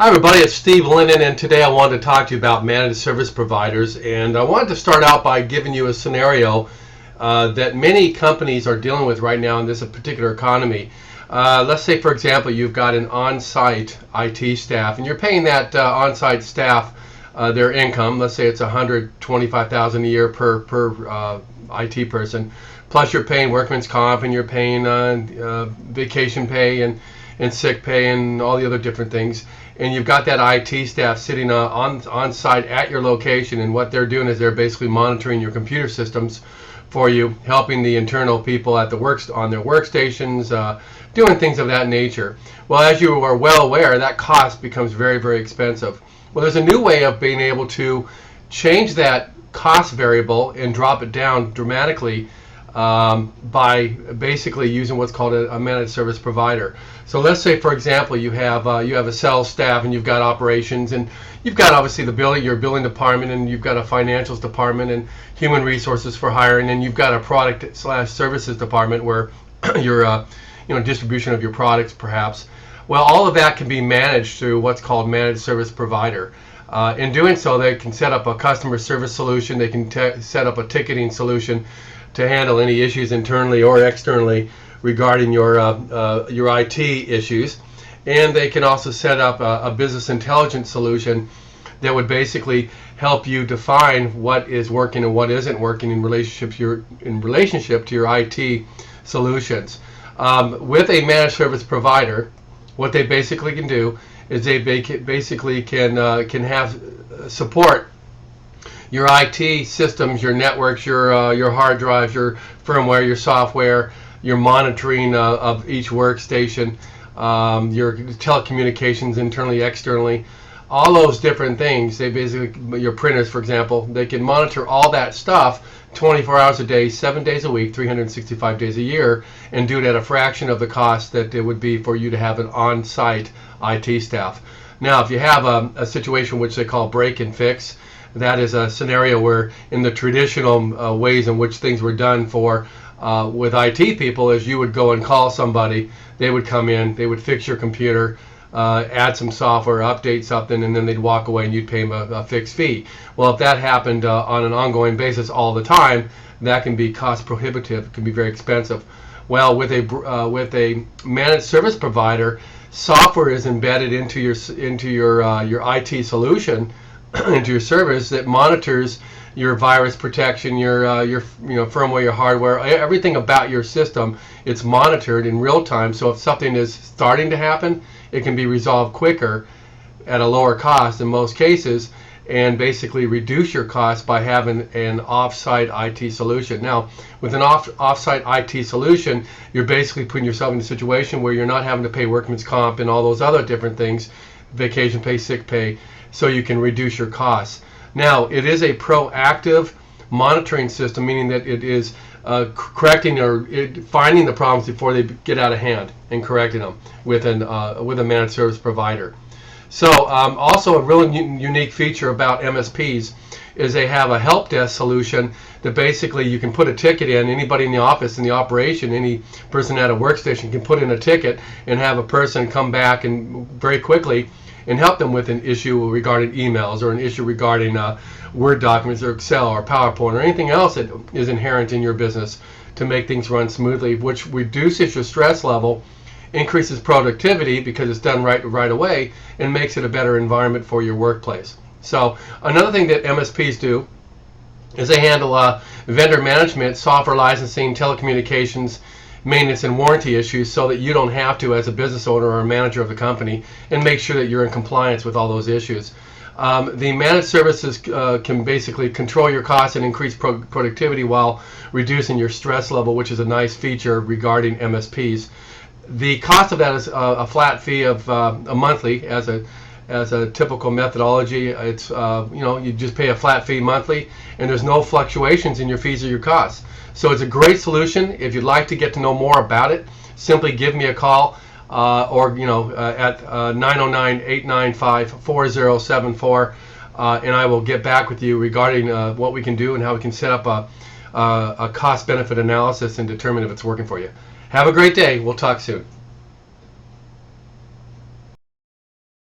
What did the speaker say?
Hi everybody, it's Steve Lennon, and today I wanted to talk to you about managed service providers. And I wanted to start out by giving you a scenario that many companies are dealing with right now in this particular economy. Let's say, for example, you've got an on-site IT staff, and you're paying that on-site staff their income. Let's say it's $125,000 a year per IT person. Plus, you're paying workman's comp, and you're paying vacation pay and sick pay and all the other different things. And you've got that IT staff sitting on site at your location, and what they're doing is they're basically monitoring your computer systems for you, helping the internal people at the on their workstations, doing things of that nature. Well, as you are well aware, that cost becomes very, very expensive. Well, there's a new way of being able to change that cost variable and drop it down dramatically by basically using what's called a managed service provider. So let's say, for example, you have a sales staff, and you've got operations, and you've got obviously your billing department, and you've got a financials department, and human resources for hiring, and you've got a product/services department where your distribution of your products perhaps. Well, all of that can be managed through what's called managed service provider. In doing so, they can set up a customer service solution. They can set up a ticketing solution to handle any issues internally or externally regarding your IT issues. And they can also set up a business intelligence solution that would basically help you define what is working and what isn't working in relationship to your IT solutions. With a managed service provider, what they basically can do is they basically can have support your IT systems, your networks, your hard drives, your firmware, your software, your monitoring of each workstation, your telecommunications internally, externally, all those different things. They basically, your printers, for example, they can monitor all that stuff 24 hours a day, 7 days a week, 365 days a year, and do it at a fraction of the cost that it would be for you to have an on-site IT staff. Now, if you have a situation which they call break and fix, that is a scenario where in the traditional ways in which things were done with IT people is you would go and call somebody, they would come in, they would fix your computer, add some software, update something, and then they'd walk away and you'd pay them a fixed fee. Well, if that happened on an ongoing basis all the time, that can be cost prohibitive. It can be very expensive. Well, with a managed service provider, software is embedded into your IT solution, into your service, that monitors your virus protection, your firmware, your hardware, everything about your system. It's monitored in real time. So if something is starting to happen, it can be resolved quicker at a lower cost in most cases, and basically reduce your costs by having an off-site IT solution. Now, with an off-site IT solution, you're basically putting yourself in a situation where you're not having to pay workman's comp and all those other different things, vacation pay, sick pay, so you can reduce your costs. Now, it is a proactive monitoring system, meaning that it is correcting or finding the problems before they get out of hand and correcting them with a managed service provider. So also a really unique feature about MSPs is they have a help desk solution that basically you can put a ticket in. Anybody in the office, in the operation, any person at a workstation can put in a ticket and have a person come back and very quickly and help them with an issue regarding emails, or an issue regarding Word documents or Excel or PowerPoint or anything else that is inherent in your business to make things run smoothly, which reduces your stress level, increases productivity because it's done right away, and makes it a better environment for your workplace. So another thing that MSPs do is they handle vendor management, software licensing, telecommunications, maintenance and warranty issues, so that you don't have to, as a business owner or a manager of the company, and make sure that you're in compliance with all those issues. The managed services can basically control your costs and increase productivity while reducing your stress level, which is a nice feature regarding MSPs. The cost of that is a flat fee of a monthly as a typical methodology. It's you just pay a flat fee monthly, and there's no fluctuations in your fees or your costs. So it's a great solution. If you'd like to get to know more about it, simply give me a call or at 909-895-4074, and I will get back with you regarding what we can do and how we can set up a cost-benefit analysis and determine if it's working for you. Have a great day. We'll talk soon.